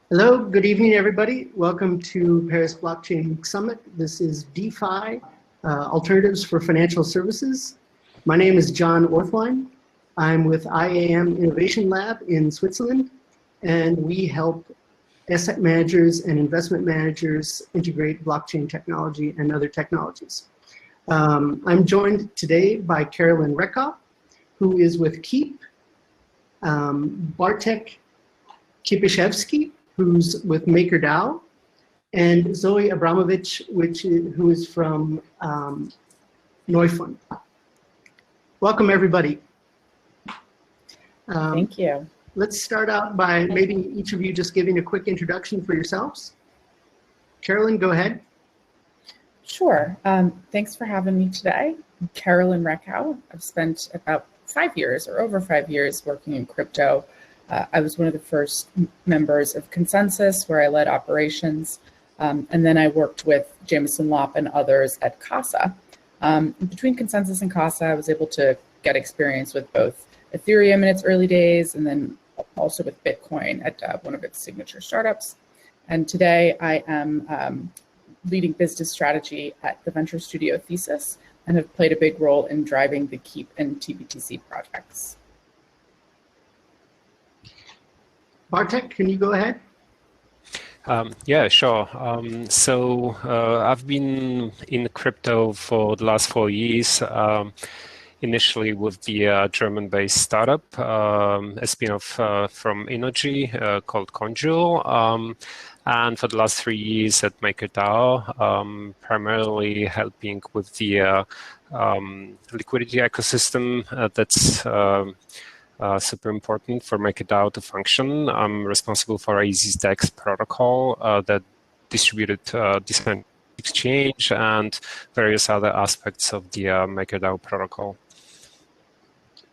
Hello, good evening, everybody. Welcome to Paris Blockchain Summit. This is DeFi, Alternatives for Financial Services. My name is John Orthwein. I'm with IAM Innovation Lab in Switzerland, and we help asset managers and investment managers integrate blockchain technology and other technologies. I'm joined today by Carolyn Reckhow, who is with Keep, Bartek Kiepuszewski, who's with MakerDAO, and Zoe Adamovicz, who is from Neufund. Welcome, everybody. Thank you. Let's start out by maybe each of you just giving a quick introduction for yourselves. Carolyn, go ahead. Sure. Thanks for having me today. I'm Carolyn Reckhow. I've spent about 5 years or over 5 years working in crypto. I was one of the first members of Consensus, where I led operations, and then I worked with Jameson Lopp and others at Casa. Between Consensus and Casa, I was able to get experience with both Ethereum in its early days, and then also with Bitcoin at one of its signature startups. And today I am leading business strategy at the venture studio Thesis, and have played a big role in driving the Keep and TBTC projects. Bartek, can you go ahead? Yeah, sure. I've been in crypto for the last 4 years, initially with the German-based startup, a spin-off from Energy called Conjure, and for the last 3 years at MakerDAO, primarily helping with the liquidity ecosystem that's super important for MakerDAO to function. I'm responsible for EasyDex protocol that distributed decentralized exchange and various other aspects of the MakerDAO protocol.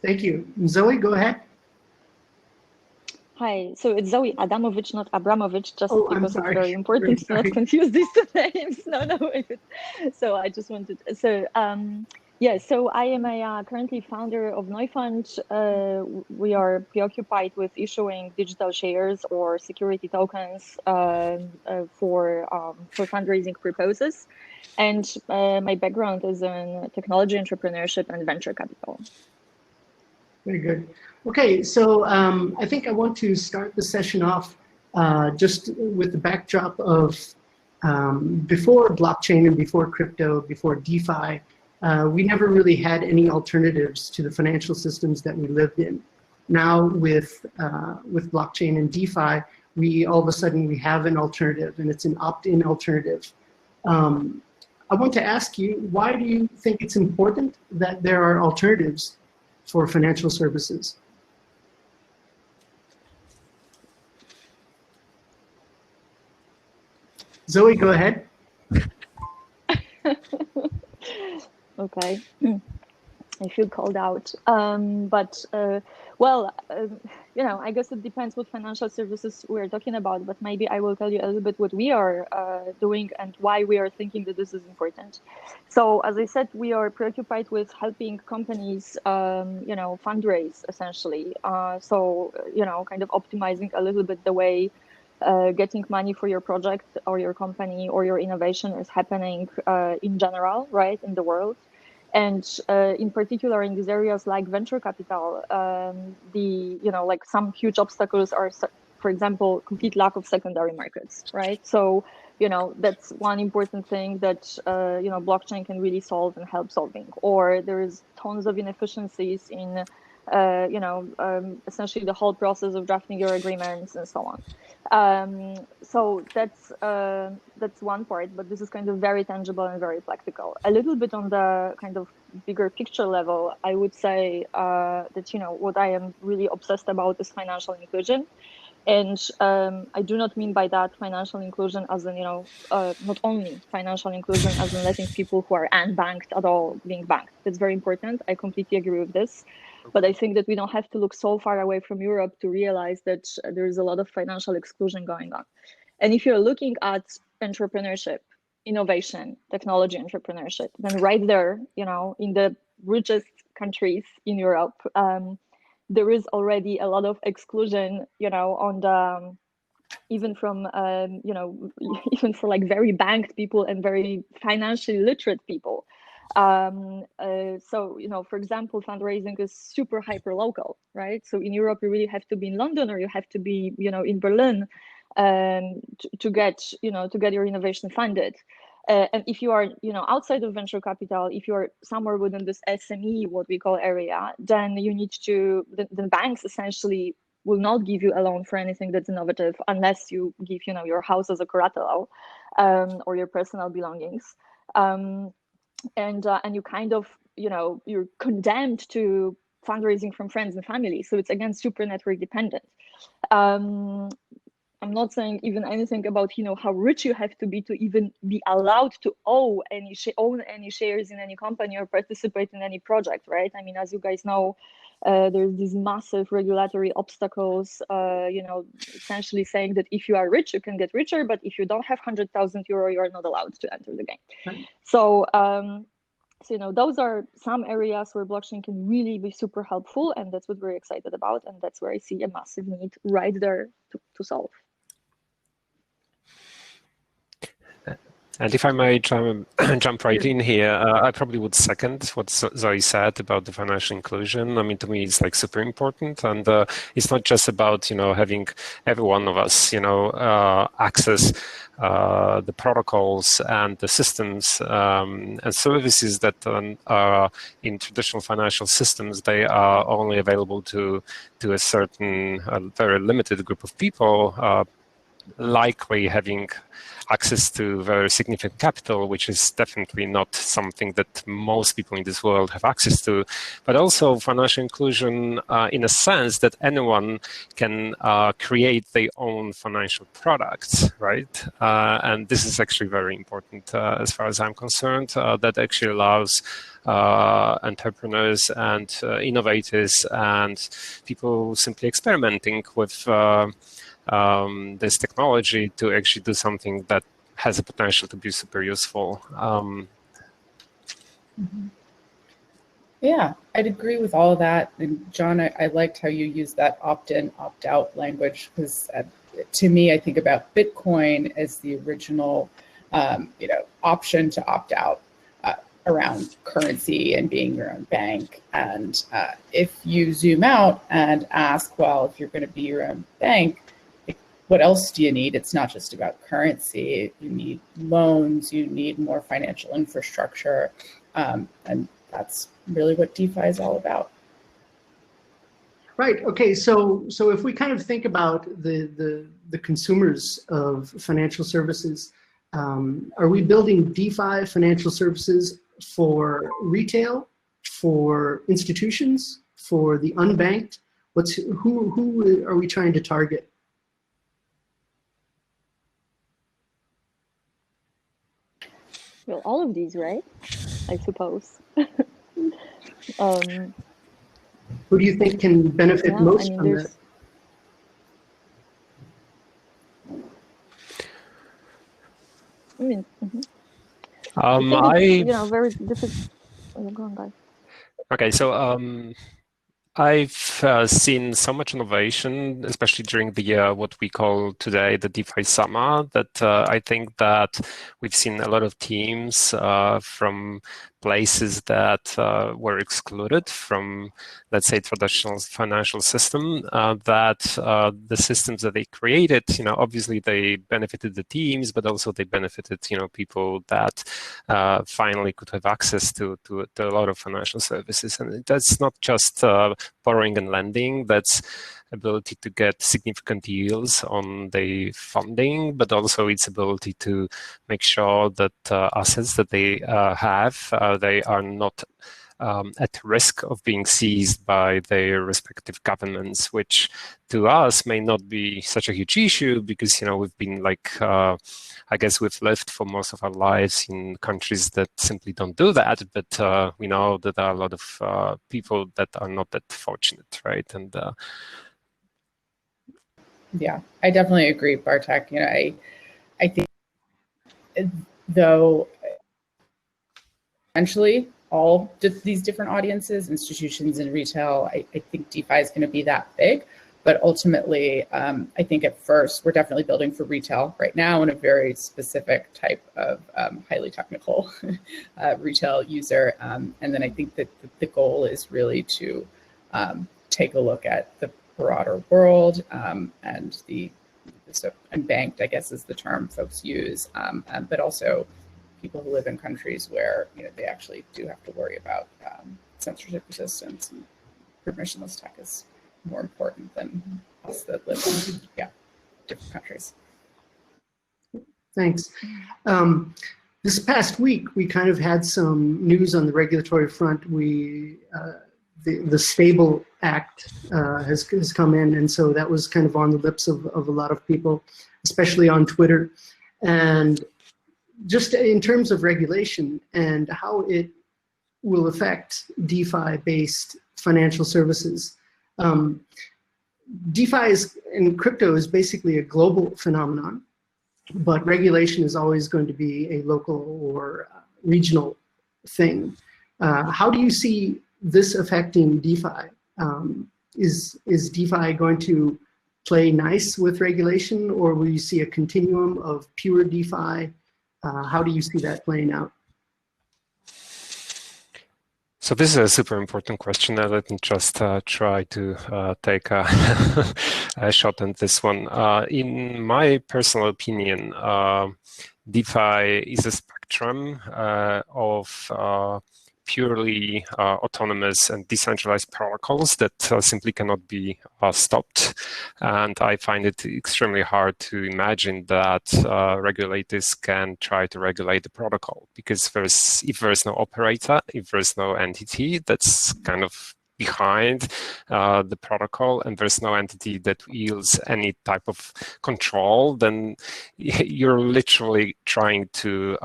Thank you. Zoe, go ahead. Hi, so it's Zoe Adamovicz, not Abramovich, just because it's very important to not confuse these two names. No. So I just wanted, yeah, so I am currently founder of Neufund. We are preoccupied with issuing digital shares or security tokens for fundraising purposes. And my background is in technology entrepreneurship and venture capital. Very good. Okay, so I think I want to start the session off just with the backdrop of before blockchain and before crypto, before DeFi, we never really had any alternatives to the financial systems that we lived in. Now with blockchain and DeFi, all of a sudden we have an alternative, and it's an opt-in alternative. I want to ask you, why do you think it's important that there are alternatives for financial services? Zoe, go ahead. Okay, I feel called out, you know, I guess it depends what financial services we're talking about, but maybe I will tell you a little bit what we are doing and why we are thinking that this is important. So as I said, we are preoccupied with helping companies, you know, fundraise essentially. So, you know, kind of optimizing a little bit the way getting money for your project or your company or your innovation is happening in general, right, in the world. And in particular, in these areas like venture capital, you know, like some huge obstacles are, for example, complete lack of secondary markets, right? So, you know, that's one important thing that, you know, blockchain can really solve and help solving. Or there is tons of inefficiencies in you know, essentially the whole process of drafting your agreements and so on. So that's one part, but this is kind of very tangible and very practical. A little bit on the kind of bigger picture level, I would say that, you know, what I am really obsessed about is financial inclusion. And I do not mean by that financial inclusion as in, you know, not only financial inclusion as in letting people who are unbanked at all being banked. That's very important. I completely agree with this. But I think that we don't have to look so far away from Europe to realize that there's a lot of financial exclusion going on. And if you're looking at entrepreneurship, innovation, technology entrepreneurship, then right there, you know, in the richest countries in Europe, there is already a lot of exclusion, you know, on even from even for like very banked people and very financially literate people. So for example, fundraising is super hyper local, right? So in Europe, you really have to be in London or you have to be in Berlin to get your innovation funded. And if you are outside of venture capital, if you are somewhere within this SME, what we call area, then you need to then banks essentially will not give you a loan for anything that's innovative unless you give your house as a collateral or your personal belongings. And you kind of you're condemned to fundraising from friends and family, so it's again super network dependent. I'm not saying even anything about how rich you have to be even be allowed to own any shares in any company or participate in any project, right? I mean, as you guys know, there's these massive regulatory obstacles, essentially saying that if you are rich, you can get richer, but if you don't have 100,000 euro, you are not allowed to enter the game. Right. So, those are some areas where blockchain can really be super helpful, and that's what we're excited about, and that's where I see a massive need right there to solve. And if I may jump right in here, I probably would second what Zoe said about the financial inclusion. I mean, to me, it's like super important, and it's not just about having every one of us access the protocols and the systems and services that are in traditional financial systems. They are only available to a certain very limited group of people, likely having access to very significant capital, which is definitely not something that most people in this world have access to, but also financial inclusion in a sense that anyone can create their own financial products, right? And this is actually very important as far as I'm concerned. That actually allows entrepreneurs and innovators and people simply experimenting with this technology to actually do something that has the potential to be super useful. Yeah, I'd agree with all of that. And John, I liked how you used that opt-in, opt-out language, because to me, I think about Bitcoin as the original, option to opt out around currency and being your own bank. And if you zoom out and ask, well, if you're going to be your own bank, what else do you need? It's not just about currency. You need loans, you need more financial infrastructure. And that's really what DeFi is all about. Right. Okay. So if we kind of think about the consumers of financial services, are we building DeFi financial services for retail, for institutions, for the unbanked? Who are we trying to target? Well, all of these, right? I suppose. Who do you think can benefit most from that? I mean, very difficult. Oh, go on, guys. Okay, so I've seen so much innovation, especially during the what we call today the DeFi summer, that I think that we've seen a lot of teams from places that were excluded from, let's say, traditional financial system, that the systems that they created, obviously they benefited the teams, but also they benefited, people that finally could have access to a lot of financial services. And that's not just borrowing and lending, that's ability to get significant yields on the funding, but also its ability to make sure that assets that they have, they are not at risk of being seized by their respective governments, which to us may not be such a huge issue because, we've been I guess we've lived for most of our lives in countries that simply don't do that, but we know that there are a lot of people that are not that fortunate, right? And yeah, I definitely agree, Bartek. I think though eventually all these different audiences, institutions and retail, I think DeFi is going to be that big. But ultimately, I think at first, we're definitely building for retail right now in a very specific type of highly technical retail user. And then I think that the goal is really to take a look at the broader world and so unbanked, I guess, is the term folks use, but also people who live in countries where they actually do have to worry about censorship resistance, and permissionless tech is more important than us that live in different countries. Thanks. This past week, we kind of had some news on the regulatory front. The Stable Act has come in, and so that was kind of on the lips of a lot of people, especially on Twitter. And just in terms of regulation and how it will affect DeFi-based financial services. DeFi and crypto is basically a global phenomenon, but regulation is always going to be a local or regional thing. How do you see this affecting DeFi? Is DeFi going to play nice with regulation, or will you see a continuum of pure DeFi? How do you see that playing out? So this is a super important question. Let me just try to take a shot at this one. In my personal opinion, DeFi is a spectrum of purely autonomous and decentralized protocols that simply cannot be stopped. And I find it extremely hard to imagine that regulators can try to regulate the protocol, because if there's no operator, if there's no entity that's kind of behind the protocol, and there's no entity that wields any type of control, then you're literally trying to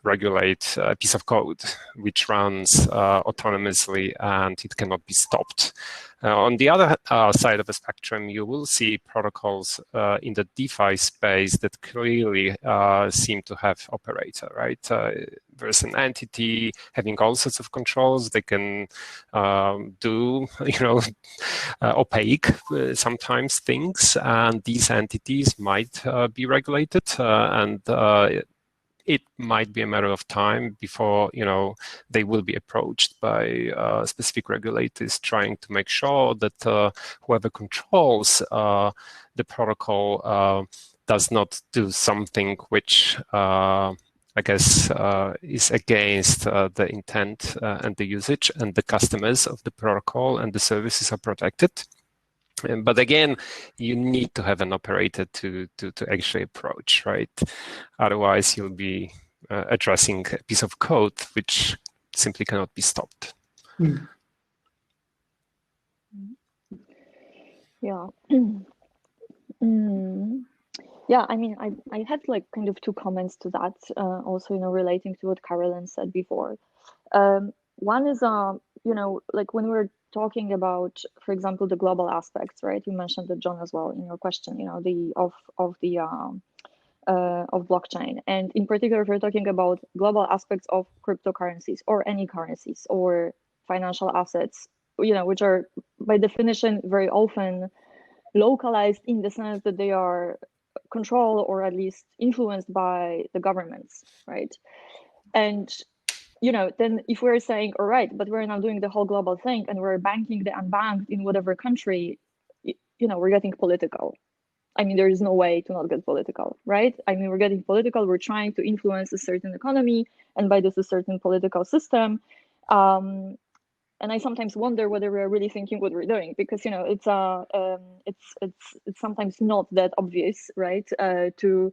regulate a piece of code which runs autonomously and it cannot be stopped. On the other side of the spectrum, you will see protocols in the DeFi space that clearly seem to have operator, right? There's an entity having all sorts of controls. They can do, opaque sometimes things, and these entities might be regulated, and it might be a matter of time before they will be approached by specific regulators trying to make sure that whoever controls the protocol does not do something which I guess is against the intent and the usage, and the customers of the protocol and the services are protected. But again, you need to have an operator to actually approach, right? Otherwise, you'll be addressing a piece of code which simply cannot be stopped. Mm. Yeah. Yeah, I mean, I had like kind of two comments to that, also, relating to what Carolyn said before. One is, like when we're talking about, for example, the global aspects, right? You mentioned that, John, as well in your question, of blockchain, and in particular, if we're talking about global aspects of cryptocurrencies or any currencies or financial assets, which are by definition very often localized in the sense that they are controlled or at least influenced by the governments, right? And then if we're saying, all right, but we're now doing the whole global thing and we're banking the unbanked in whatever country, we're getting political. I mean, there is no way to not get political, right? I mean, we're getting political. We're trying to influence a certain economy, and by this, a certain political system. And I sometimes wonder whether we're really thinking what we're doing, because it's sometimes not that obvious, right? To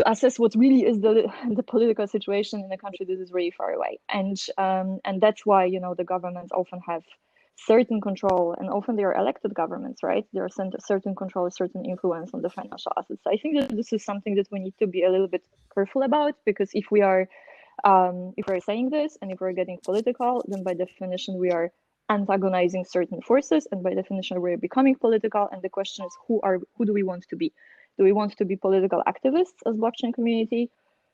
assess what really is the political situation in a country that is really far away, and that's why the governments often have certain control, and often they are elected governments, right? There are certain control, certain influence on the financial assets. I think that this is something that we need to be a little bit careful about, because if we're saying this and if we're getting political, then by definition we are antagonizing certain forces, and by definition we're becoming political. And the question is, who do we want to be? Do we want to be political activists as blockchain community,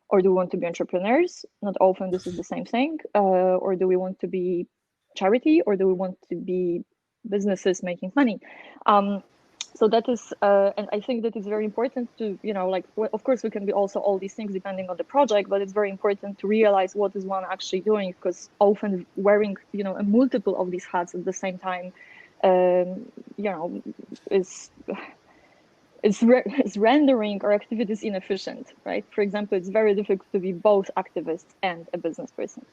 or do we want to be entrepreneurs? Not often this is the same thing. Or do we want to be charity, or do we want to be businesses making money? So that is, and I think that it's very important to, like, of course, we can be also all these things depending on the project, but it's very important to realize what is one actually doing, because often wearing, a multiple of these hats at the same time, is rendering our activities inefficient, right? For example, it's very difficult to be both activist and a business person.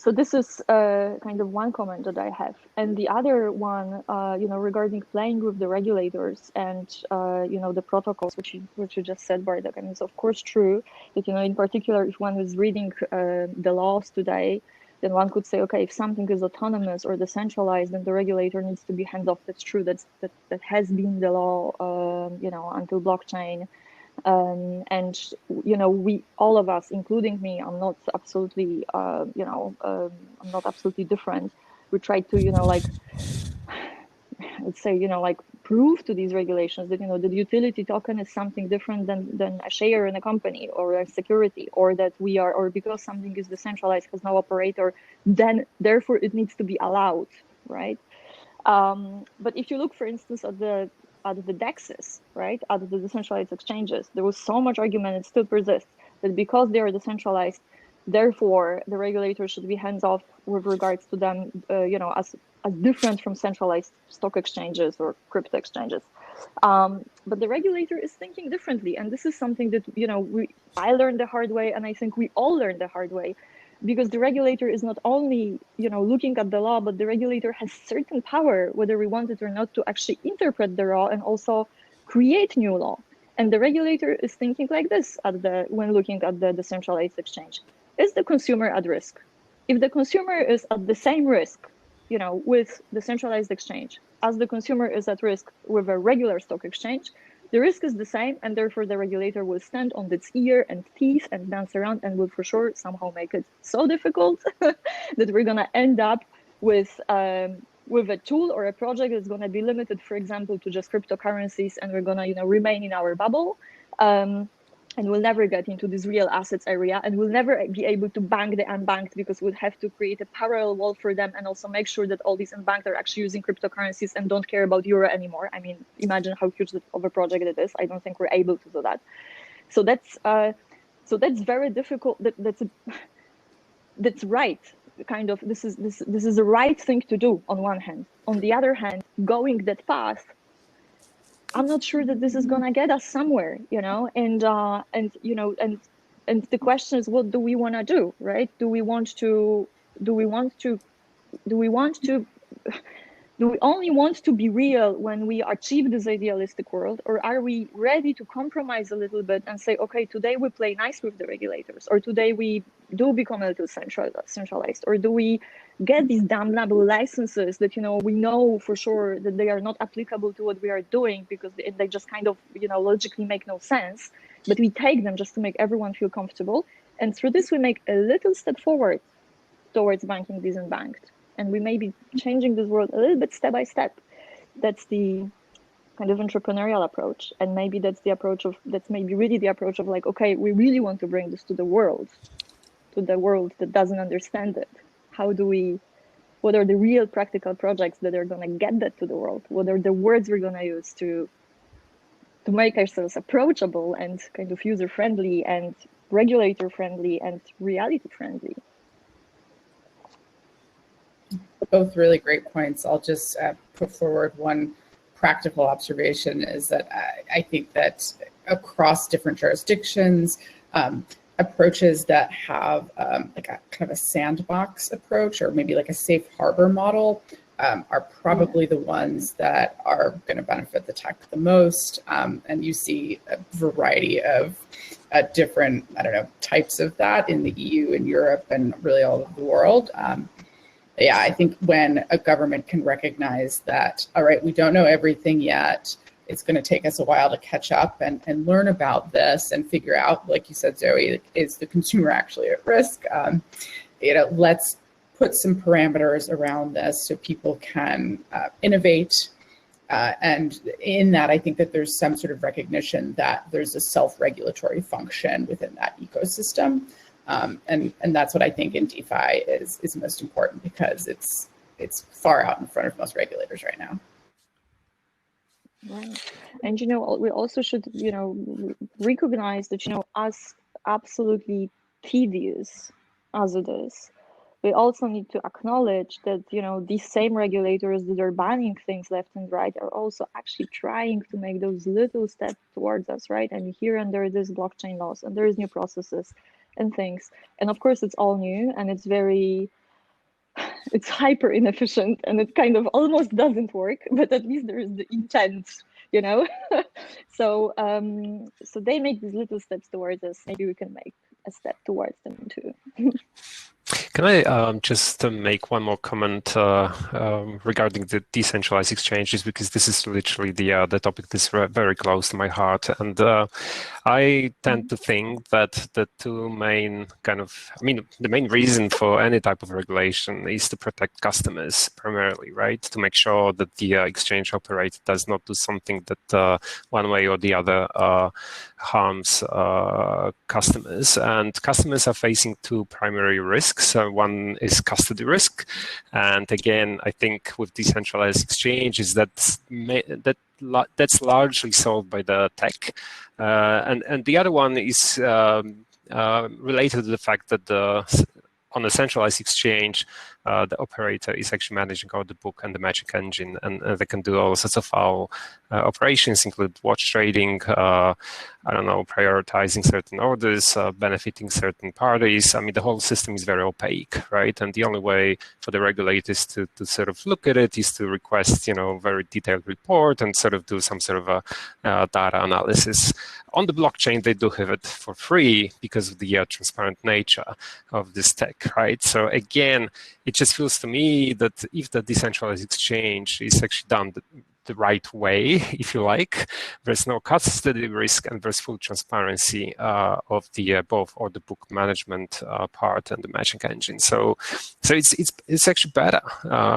So this is kind of one comment that I have. And the other one, regarding playing with the regulators and, the protocols, which you just said, Bartek, I mean, it's of course true that, in particular, if one is reading the laws today, then one could say, okay, if something is autonomous or decentralized, then the regulator needs to be hands-off. That's true. That has been the law, until blockchain. And we, all of us, including me, I'm not absolutely I'm not absolutely different. We try to let's say prove to these regulations that the utility token is something different than a share in a company or a security, or that we are, or because something is decentralized, has no operator, then therefore it needs to be allowed, right? But if you look, for instance, at the DEXs, right, at the decentralized exchanges, there was so much argument, it still persists, that because they are decentralized, therefore the regulator should be hands-off with regards to them, as different from centralized stock exchanges or crypto exchanges. But the regulator is thinking differently, and this is something that I learned the hard way, and I think we all learned the hard way. Because the regulator is not only, looking at the law, but the regulator has certain power, whether we want it or not, to actually interpret the law and also create new law. And the regulator is thinking like this when looking at the decentralized exchange. Is the consumer at risk? If the consumer is at the same risk, with the centralized exchange as the consumer is at risk with a regular stock exchange, the risk is the same, and therefore the regulator will stand on its ear and teeth and dance around and will for sure somehow make it so difficult that we're going to end up with a tool or a project that's going to be limited, for example, to just cryptocurrencies, and we're going to remain in our bubble. And we'll never get into this real assets area, and we'll never be able to bank the unbanked, because we'll have to create a parallel wall for them and also make sure that all these unbanked are actually using cryptocurrencies and don't care about euro anymore. I mean, imagine how huge of a project it is. I don't think we're able to do that. So that's very difficult. That's right. Kind of, this is the right thing to do on one hand. On the other hand, going that path, I'm not sure that this is gonna get us somewhere, and the question is, what do we want to do, right? Do we only want to be real when we achieve this idealistic world, or are we ready to compromise a little bit and say, okay, today we play nice with the regulators, or today we do become a little centralized, or do we get these damnable licenses that we know for sure that they are not applicable to what we are doing, because they just kind of logically make no sense, but we take them just to make everyone feel comfortable, and through this we make a little step forward towards banking these unbanked. And we may be changing this world a little bit step by step. That's the kind of entrepreneurial approach. And maybe that's really the approach of like, okay, we really want to bring this to the world that doesn't understand it. What are the real practical projects that are going to get that to the world? What are the words we're going to use to make ourselves approachable and kind of user-friendly and regulator-friendly and reality-friendly? Both really great points. I'll just put forward one practical observation, is that I think that across different jurisdictions, approaches that have like a kind of a sandbox approach, or maybe like a safe harbor model, are probably the ones that are going to benefit the tech the most. And you see a variety of different, types of that in the EU and Europe and really all over the world. Yeah, I think when a government can recognize that, all right, we don't know everything yet, it's going to take us a while to catch up and learn about this and figure out, like you said, Zoe, is the consumer actually at risk? Let's put some parameters around this so people can innovate. And in that, I think that there's some sort of recognition that there's a self-regulatory function within that ecosystem. And that's what I think in DeFi is most important, because it's far out in front of most regulators right now. Right. And, we also should, recognize that, as absolutely tedious as it is, we also need to acknowledge that, these same regulators that are banning things left and right are also actually trying to make those little steps towards us, right? And here and there is blockchain laws and there is new processes and things. And of course, it's all new and it's hyper inefficient and it kind of almost doesn't work, but at least there is the intent, so so they make these little steps towards us. Maybe we can make a step towards them too. Can I just make one more comment regarding the decentralized exchanges, because this is literally the topic that's very close to my heart, and I tend to think that the two main the main reason for any type of regulation is to protect customers primarily, right? To make sure that the exchange operator does not do something that one way or the other harms customers, and customers are facing two primary risks. One is custody risk, and again, I think with decentralized exchanges, that's largely solved by the tech, and the other one is related to the fact that on a centralized exchange, the operator is actually managing all the book and the magic engine, and they can do all sorts of operations, include watch trading, prioritizing certain orders, benefiting certain parties. I mean, the whole system is very opaque, right? And the only way for the regulators to sort of look at it is to request, very detailed report and sort of do some sort of a data analysis. On the blockchain, they do have it for free because of the transparent nature of this tech, right? So again, it just feels to me that if the decentralized exchange is actually done the right way, if you like, there's no custody risk and there's full transparency of the both order book management part and the matching engine. So it's actually better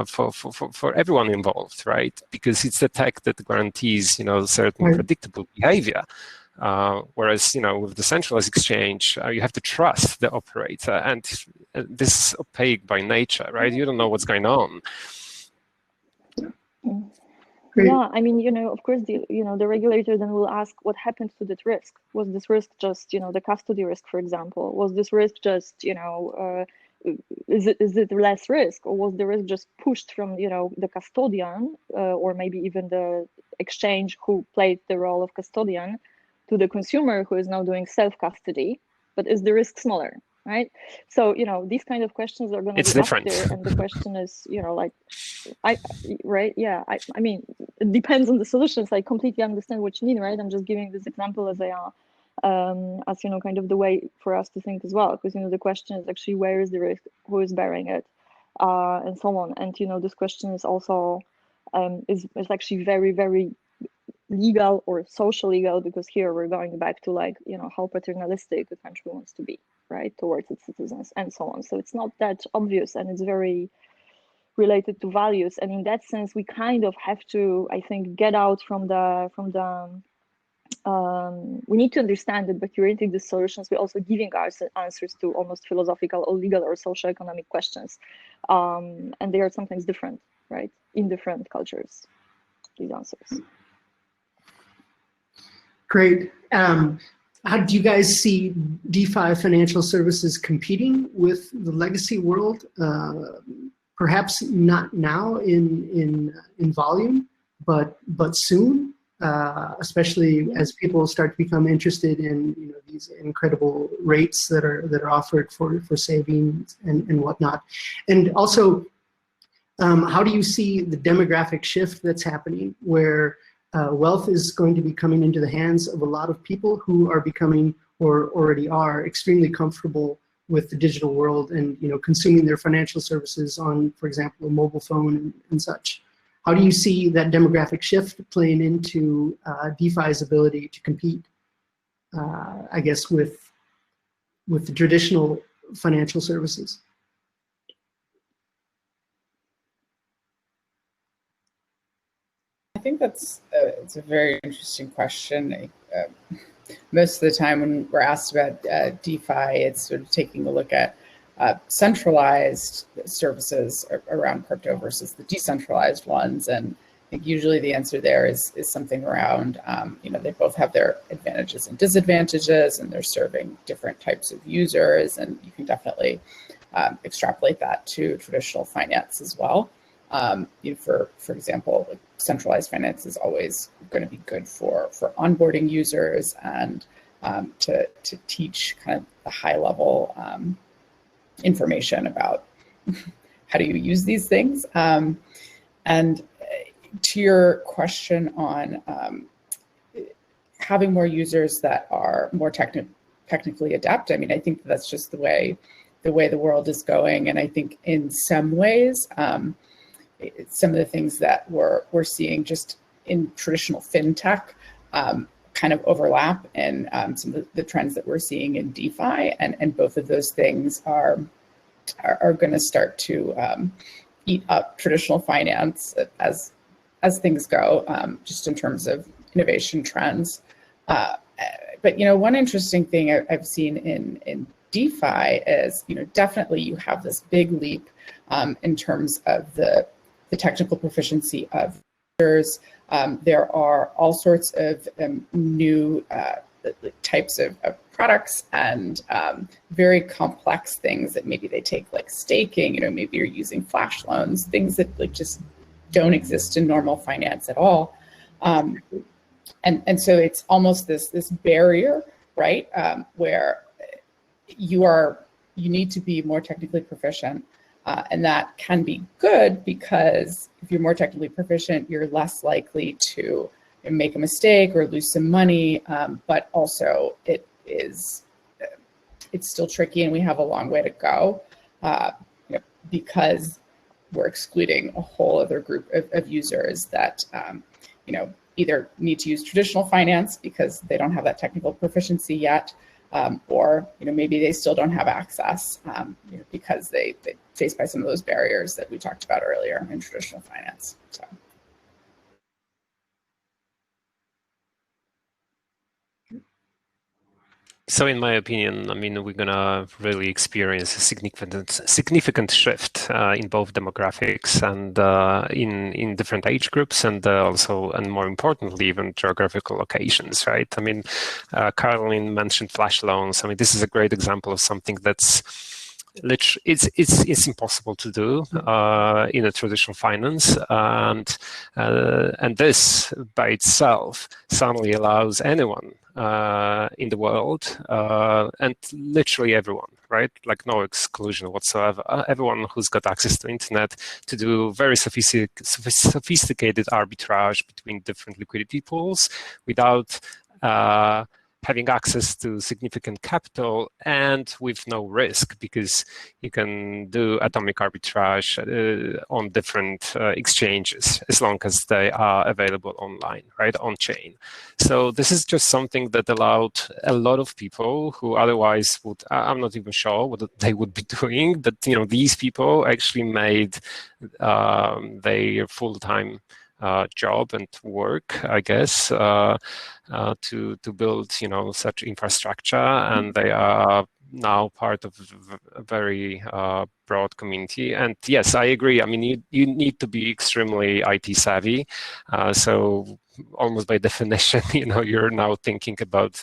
for everyone involved, right? Because it's the tech that guarantees certain predictable behavior. Whereas, with the centralized exchange, you have to trust the operator, and this is opaque by nature, right? You don't know what's going on. Great. Yeah, I mean, of course, the regulator then will ask what happened to that risk. Was this risk just, the custody risk, for example? Was this risk just, is it less risk, or was the risk just pushed from, the custodian, or maybe even the exchange who played the role of custodian, to the consumer who is now doing self-custody, but is the risk smaller, right? So, these kind of questions are going to be different. Up there, and the question is, right? Yeah, I mean, it depends on the solutions. I completely understand what you mean, right? I'm just giving this example as kind of the way for us to think as well, because, the question is actually where is the risk, who is bearing it, and so on. And, this question is also, is actually very, very legal or social legal, because here we're going back to how paternalistic the country wants to be, right, towards its citizens and so on. So it's not that obvious, and it's very related to values. And in that sense, we kind of have to, I think, get out from the we need to understand that by curating these solutions, we're also giving our answers to almost philosophical or legal or social economic questions, and they are sometimes different, right, in different cultures, these answers. Great. How do you guys see DeFi financial services competing with the legacy world? Perhaps not now in volume, but soon, especially as people start to become interested in these incredible rates that are offered for savings and whatnot. And also, how do you see the demographic shift that's happening, where wealth is going to be coming into the hands of a lot of people who are becoming, or already are, extremely comfortable with the digital world and consuming their financial services on, for example, a mobile phone and such. How do you see that demographic shift playing into DeFi's ability to compete, I guess, with the traditional financial services? I think it's a very interesting question. Most of the time when we're asked about DeFi, it's sort of taking a look at centralized services around crypto versus the decentralized ones. And think usually the answer there is something around, they both have their advantages and disadvantages, and they're serving different types of users, and you can definitely extrapolate that to traditional finance as well. For example, like centralized finance is always going to be good for onboarding users and to teach kind of the high level information about how do you use these things. And to your question on having more users that are more technically adept, I mean, I think that's just the way the world is going. And I think in some ways, some of the things that we're seeing just in traditional fintech kind of overlap in some of the trends that we're seeing in DeFi, and both of those things are going to start to eat up traditional finance as things go, just in terms of innovation trends. But one interesting thing I've seen in DeFi is definitely you have this big leap in terms of the technical proficiency of users. There are all sorts of new types of products and very complex things that maybe they take, like staking. Maybe you're using flash loans, things that like just don't exist in normal finance at all. And so it's almost this barrier, right, where you need to be more technically proficient. And that can be good because if you're more technically proficient, you're less likely to make a mistake or lose some money. But also it's still tricky, and we have a long way to go because we're excluding a whole other group of users that either need to use traditional finance because they don't have that technical proficiency yet, or maybe they still don't have access because they faced by some of those barriers that we talked about earlier in traditional finance. So in my opinion, I mean, we're gonna really experience a significant shift in both demographics and in different age groups, and also, and more importantly, even geographical locations, right? I mean, Carolyn mentioned flash loans. I mean, this is a great example of something that's literally it's impossible to do in a traditional finance, and this by itself suddenly allows anyone in the world, and literally everyone, right? Like no exclusion whatsoever. Everyone who's got access to internet to do very sophisticated arbitrage between different liquidity pools without having access to significant capital and with no risk, because you can do atomic arbitrage on different exchanges as long as they are available online, right, on chain. So this is just something that allowed a lot of people who otherwise would, I'm not even sure what they would be doing, but these people actually made their full-time job and work, I guess, to build such infrastructure, and they are now part of a very broad community. And yes, I agree. I mean, you need to be extremely IT savvy. So almost by definition, you're now thinking about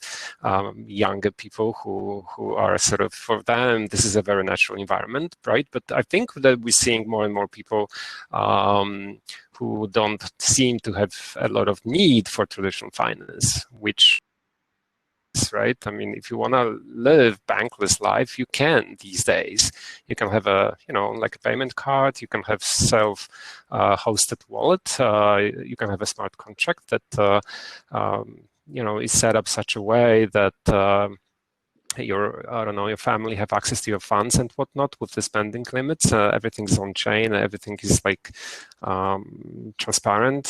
younger people who are sort of, for them, this is a very natural environment, right? But I think that we're seeing more and more people who don't seem to have a lot of need for traditional finance, which right? I mean, if you want to live bankless life, you can these days. You can have a, like a payment card. You can have self-hosted wallet. You can have a smart contract that, is set up such a way that your family have access to your funds and whatnot with the spending limits. Everything's on chain. Everything is like transparent.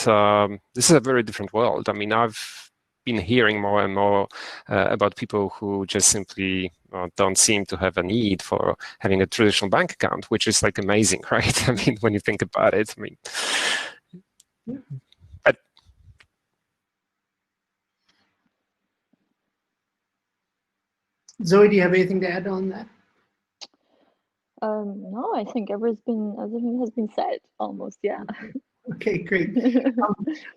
This is a very different world. I mean, I've been hearing more and more about people who just simply don't seem to have a need for having a traditional bank account, which is like amazing, right? I mean, when you think about it, I mean, Zoe, do you have anything to add on that? No, I think everything has been said almost. Yeah. Okay, great.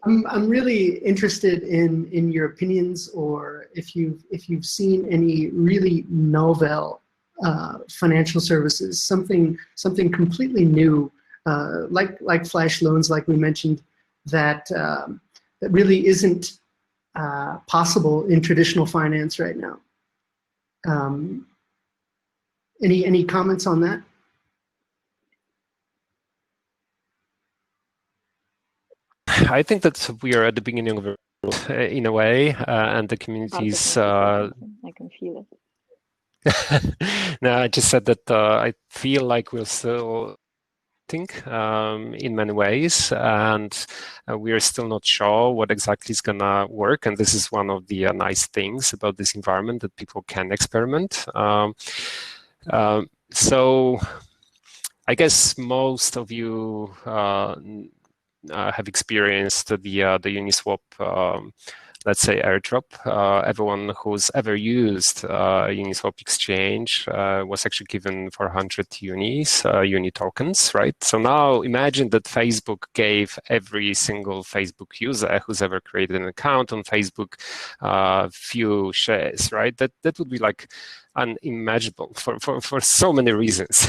I'm really interested in your opinions, or if you've seen any really novel financial services, something completely new, like flash loans, like we mentioned, that that really isn't possible in traditional finance right now. Any comments on that? I think that we are at the beginning of it in a way, and the communities. I can feel it. No, I just said that I feel like we're still in many ways, and we are still not sure what exactly is gonna work. And this is one of the nice things about this environment, that people can experiment. So I guess most of you have experienced the Uniswap, let's say, airdrop. Everyone who's ever used Uniswap exchange was actually given 400 uni tokens, right? So now imagine that Facebook gave every single Facebook user who's ever created an account on Facebook few shares, right? That would be like unimaginable for so many reasons.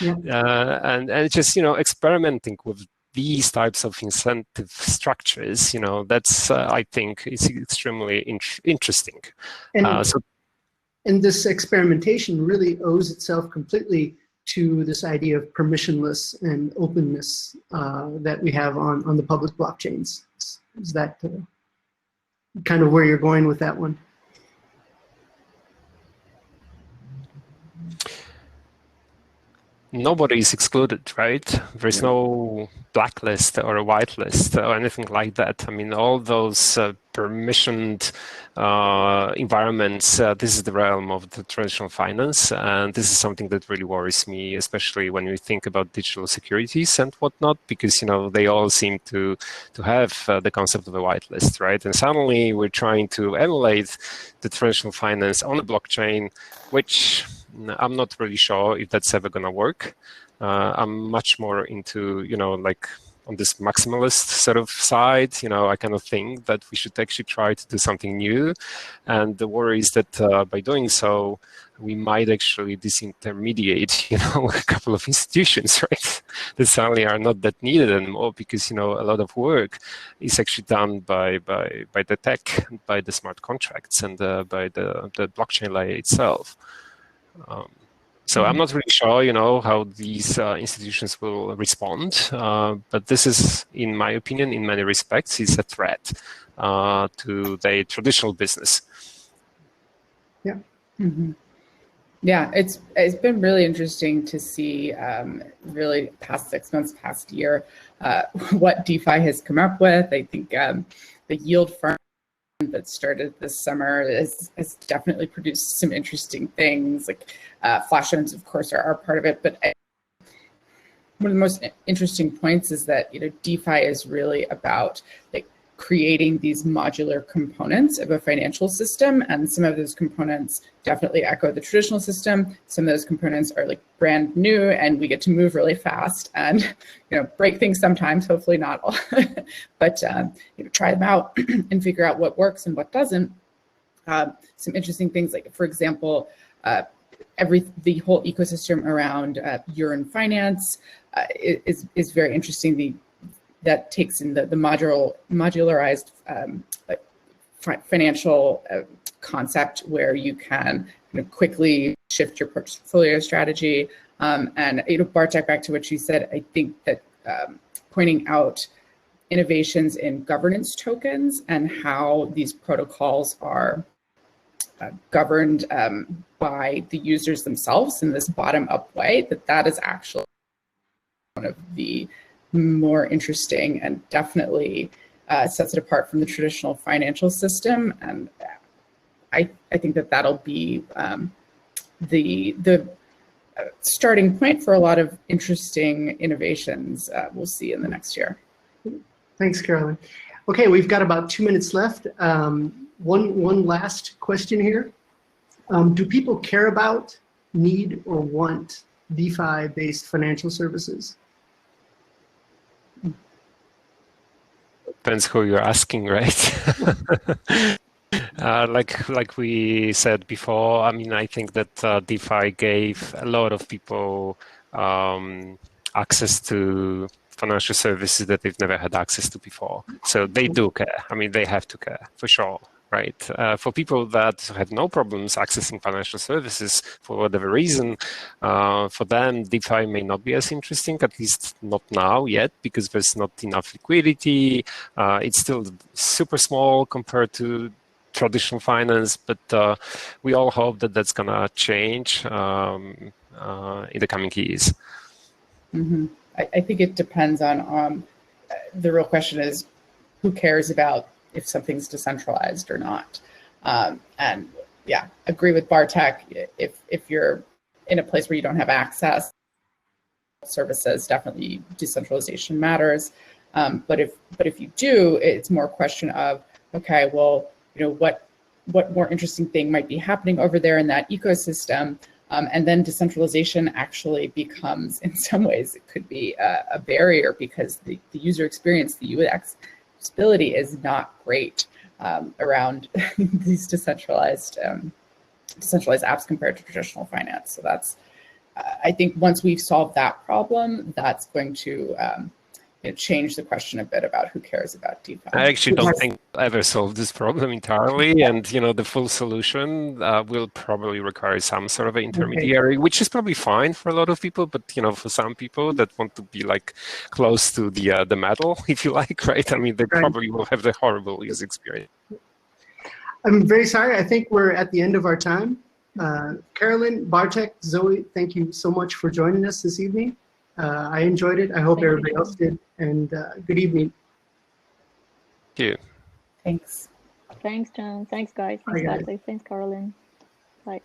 Yeah. And just, experimenting with these types of incentive structures, that's I think is extremely interesting. And this experimentation really owes itself completely to this idea of permissionless and openness that we have on the public blockchains. Is that kind of where you're going with that one? Nobody is excluded, right? There's no blacklist or a whitelist or anything like that. I mean, all those permissioned environments, this is the realm of the traditional finance. And this is something that really worries me, especially when we think about digital securities and whatnot, because, they all seem to have the concept of a whitelist, right? And suddenly we're trying to emulate the traditional finance on a blockchain, which I'm not really sure if that's ever going to work. I'm much more into, like on this maximalist sort of side, I kind of think that we should actually try to do something new. And the worry is that by doing so, we might actually disintermediate, a couple of institutions, right? That suddenly are not that needed anymore, because, a lot of work is actually done by the tech, by the smart contracts, and by the blockchain layer itself. So I'm not really sure, how these institutions will respond. But this is, in my opinion, in many respects, is a threat to their traditional business. Yeah. Mm-hmm. Yeah, it's been really interesting to see, really past 6 months, past year, what DeFi has come up with. I think the yield farm that started this summer has definitely produced some interesting things. Like flash loans, of course, are part of it. But one of the most interesting points is that DeFi is really about like creating these modular components of a financial system, and some of those components definitely echo the traditional system. Some of those components are like brand new, and we get to move really fast and break things sometimes. Hopefully not all, but try them out and figure out what works and what doesn't. Some interesting things, like for example, the whole ecosystem around urine finance is very interesting. That takes in the modularized financial concept, where you can quickly shift your portfolio strategy. And Bartek, back to what you said, I think that pointing out innovations in governance tokens and how these protocols are governed by the users themselves in this bottom-up way, that is actually one of the more interesting and definitely sets it apart from the traditional financial system. And I think that'll be the starting point for a lot of interesting innovations we'll see in the next year. Thanks, Carolyn. Okay, we've got about 2 minutes left. One last question here. Do people care about, need, or want DeFi-based financial services? depends who you're asking, right? Like we said before, I mean, I think that DeFi gave a lot of people access to financial services that they've never had access to before. So they do care. I mean, they have to care for sure, right? For people that have no problems accessing financial services for whatever reason, for them, DeFi may not be as interesting, at least not now yet, because there's not enough liquidity. It's still super small compared to traditional finance, but we all hope that that's going to change in the coming years. Mm-hmm. I think it depends on the real question is who cares about if something's decentralized or not. And yeah, agree with Bartek. If you're in a place where you don't have access to services, definitely decentralization matters. But if you do, it's more a question of, okay, well, what more interesting thing might be happening over there in that ecosystem. And then decentralization actually becomes, in some ways, it could be a barrier because the user experience, the UX usability is not great around these decentralized apps compared to traditional finance. So that's, I think once we've solved that problem, that's going to change the question a bit about who cares about DeFi. I actually don't think we'll ever solve this problem entirely, and the full solution will probably require some sort of an intermediary, which is probably fine for a lot of people, but for some people that want to be like close to the metal, if you like, right? I mean, they probably will have the horrible user experience. I'm very sorry. I think we're at the end of our time. Carolyn, Bartek, Zoe, thank you so much for joining us this evening. I enjoyed it. I hope everybody else did. And good evening. Thank you. Thanks. Thanks, John. Thanks, guys. Thanks, Bartek. Thanks, Carolyn. Bye.